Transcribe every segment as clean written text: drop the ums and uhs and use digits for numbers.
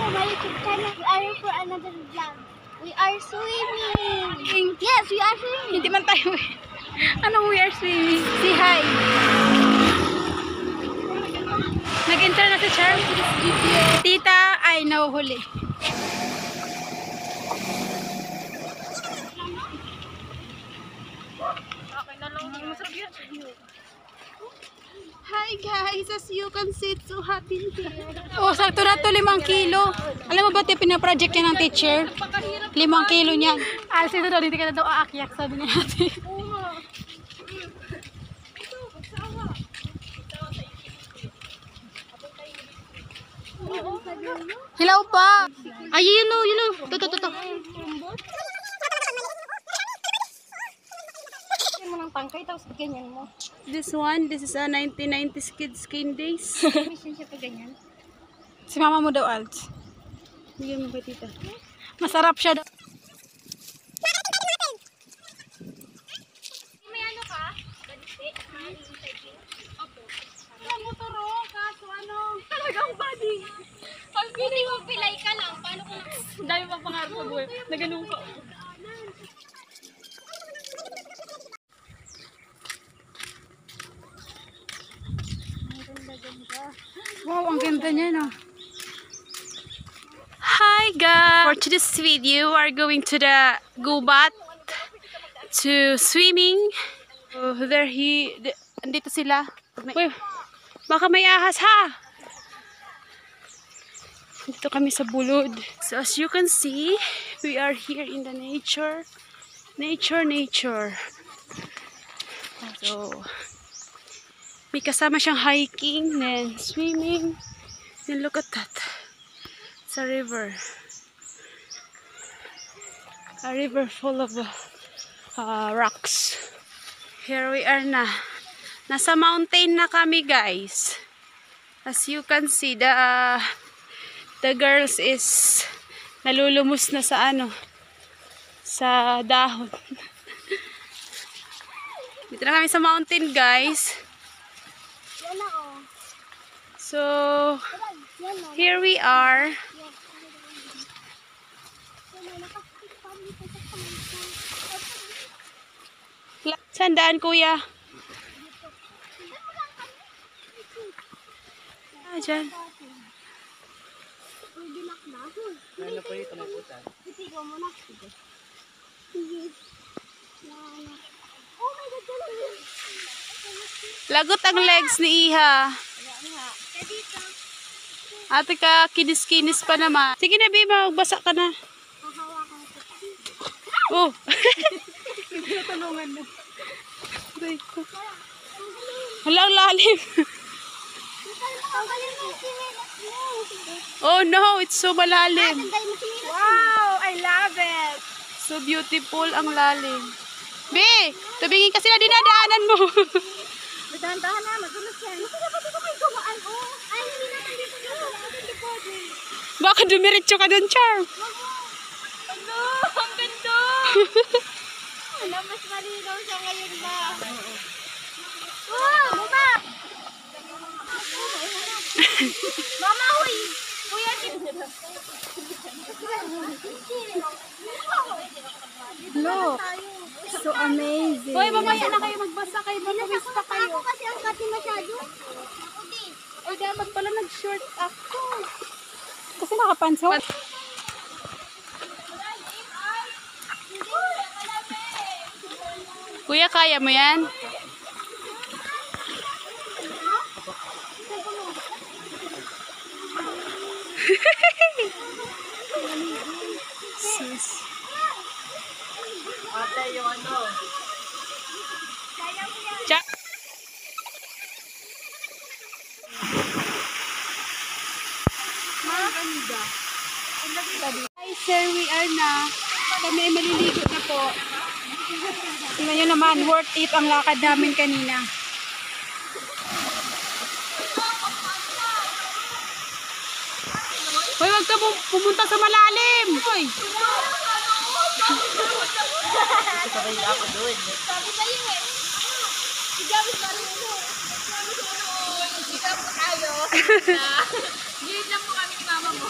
to my YouTube channel. We are here for another vlog. We are swimming. Yes, we are swimming. Hindi man tayo eh. Anong we are swimming? Si hi. Nag-enter na si Charm. Tita ay nahuhuli. Okay na lang. Masarap yun. Hi guys, as you can see, it's so hot in here. Oh, sakto na to 5 kilo. Alam mo ba ito pinaproject yan ng teacher? 5 kilo niyan. Alas ito daw, hindi ka na daw aakyak, sabi ni ate. Hilaw pa. Ay, yun o. Ito. Tangkay, tapos ganyan mo. This is a 1990s kids skin days. Mission siya pa ganyan. Si mama mo daw, Alts. Bigyan mo kay tita. Masarap siya daw. May ano ka? Balite? Opo. Ang motoro, kaso ano? Talagang body. Hindi mo pilay ka lang. Paano ko lang? Dami pang pangarap sa buhay. Naganong ka. Wow, ang ganda niya, no? Hi guys! For today's video, we are going to the Gubat to swimming. Andito sila. Uy, baka may ahas ha! Dito kami sa bulod. So as you can see, we are here in the nature. Nature. So, may kasama siyang hiking, then swimming. Then look at that. It's a river. A river full of rocks. Here we are na. Nasa mountain na kami, guys. As you can see, the girls is nalulumos na sa sa dahon. Dito na kami sa mountain, guys. So, here we are. Sandaan, kuya. Dyan. Ano po ito maputan? Lagot ang legs ni Iha. Ate ka, kinis-kinis pa naman. Sige na, Bima, magbasa ka na. Oh. Tulungan na. Hala, ang lalim. Oh no, it's so malalim. Wow, I love it. So beautiful ang lalim. Be, tabingin kasi na dinadaanan mo. Dahan-dahan na, magulos yan. Kasi dapat ito kayo gawaan, oh. Ay, hindi naman dito gawaan. Baka dumiretso ka dun, Char. Ano? Ang ganda! Alam, mas malinaw siya ngayon ba? Wow! Mama! Mama, huy! Kuya, Look, so amazing. Hoy, mamaya na kayo magbasa kayo. Magbasa pa kayo. Ako kasi ang kati masyado. Ay, dapat pala nag-short ako. Kasi nakapanso. Kuya, kaya mo yan? Sus. Ate, yung ano? Cha. Maganda. Guys, sir, we are na. Kami ay maliligo na po. Tingnan nyo naman, worth it ang lakad namin kanina. Hoy, wag ka pumunta sa malalim. Hoy. Sabay ako doon. Sabi sa'yo eh. Sigawin pa rin ito. Sigawin pa tayo. Gilid lang po kami ni mama mo.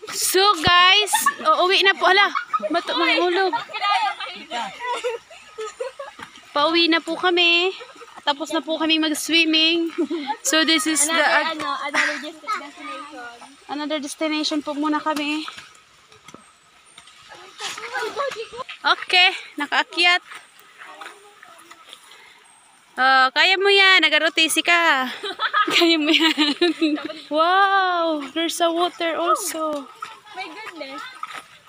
So guys, uuwi na po. Hala, mahulog. Pauwi na po kami. Tapos na po kami mag-swimming. So this is another destination po muna kami. Okay, nakaakyat. Kaya mo yan. Nag-rotisi ka. Kaya mo yan. Wow, there's a water also. My goodness.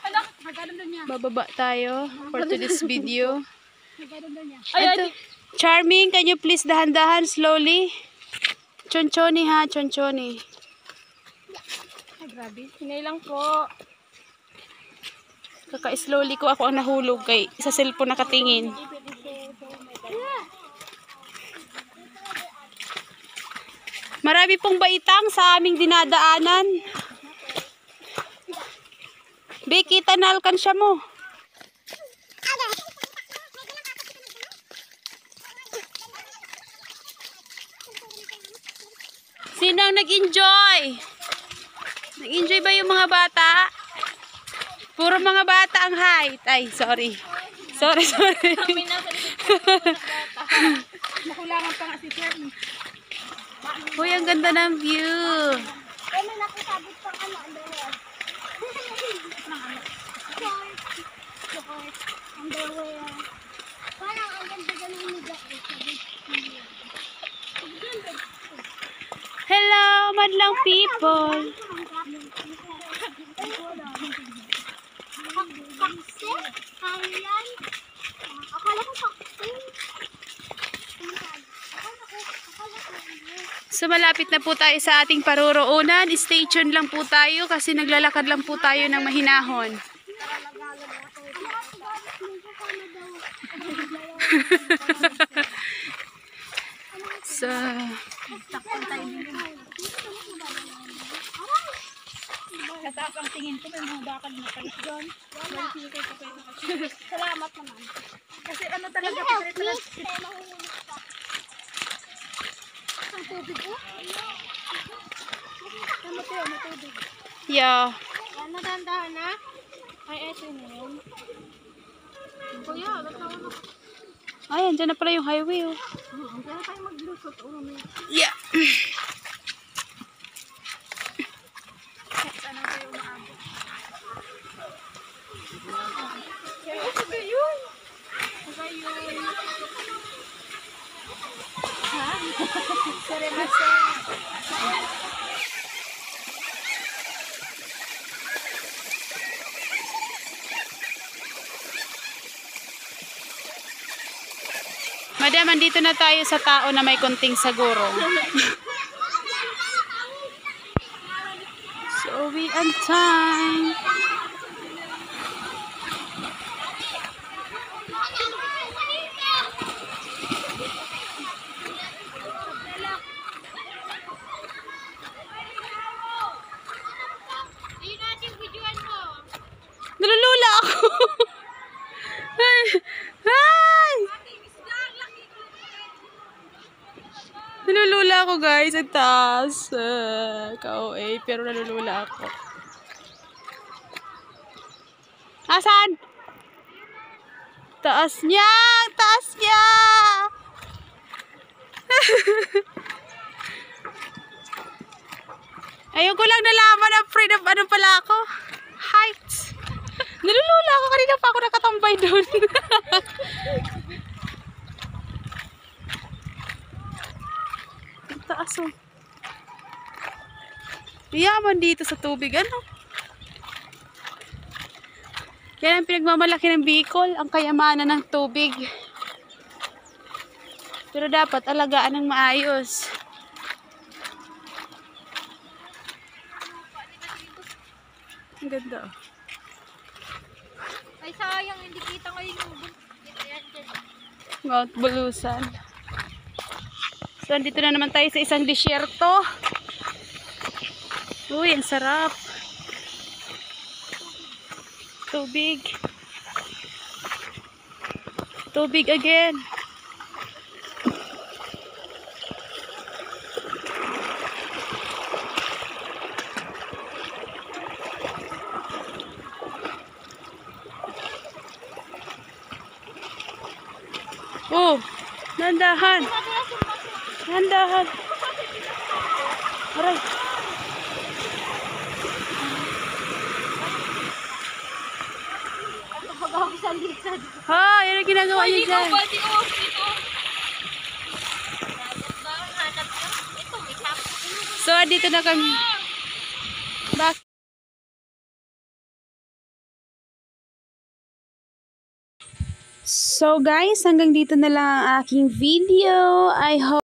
Anak, magkano doon niya? Bababa tayo for today's video. Magkano doon niya? Ito. Charming, can you please dahan-dahan slowly? Chonchoni ha, chonchoni. Grabe. Hinay lang po. Kaka-slowly ko ako ang nahulog kay sa cellphone nakatingin. Marami pong baitang sa aming dinadaanan. Becky, tanalkan siya mo. Sino ang nag-enjoy? Nag-enjoy ba yung mga bata? Puro mga bata ang height. Ay, sorry. Sorry. Makulangan pa nga si Sir. Uy, ang ganda ng view. Ay, may nakasabot pang ano, underwear. Underwear. Parang ang ganda-ganda ni Hello, madlang people. Pakse? Kalian? Akala ko pakse. So malapit na po tayo sa ating paruroonan. Stay tuned lang po tayo kasi naglalakad lang po tayo ng mahinahon. So, Kataas ang tingin ko, may mga bakal na kalis doon. Salamat naman. Kasi ano talaga, ang tubig ko? Ano to, ano tubig? yeah. Ano, dahan-dahan na? Ay, eto yun. Kuya, natawa na. Ay, andyan na pala yung highway. Oh. Ang kaya tayo maglusot. Yeah. Saan ang kayo umaabot? Kaya ito ba yun? Ito yun. Ha? Seremase. Madam, andito na tayo sa tao na may konting saguro. So we on time. Nalulula ako. Ay! Ay! Nalulula ako guys, ang taas. Ka-OA, pero nalulula ako. Asan? Taas niya! Taas niya! Ayun ko lang nalaman ang afraid of ano pala ako. Heights. Nalulula ako, kanina pa ako nakatambay doon. Ang taas oh. Yaman dito sa tubig, ano? Yan ang pinagmamalaki ng Bicol, ang kayamanan ng tubig. Pero dapat alagaan ng maayos. Ang ganda oh. Ay, sayang, hindi kita ngayon yung Mount Bulusan. So, andito na naman tayo sa isang disyerto. Uy, ang sarap. Tubig. Tubig again. Oh, nandahan. Nandahan. Aray. Ha, yun ang ginagawa niya dyan. So, dito na kami. Bakit? So guys, hanggang dito na lang ang aking video. I hope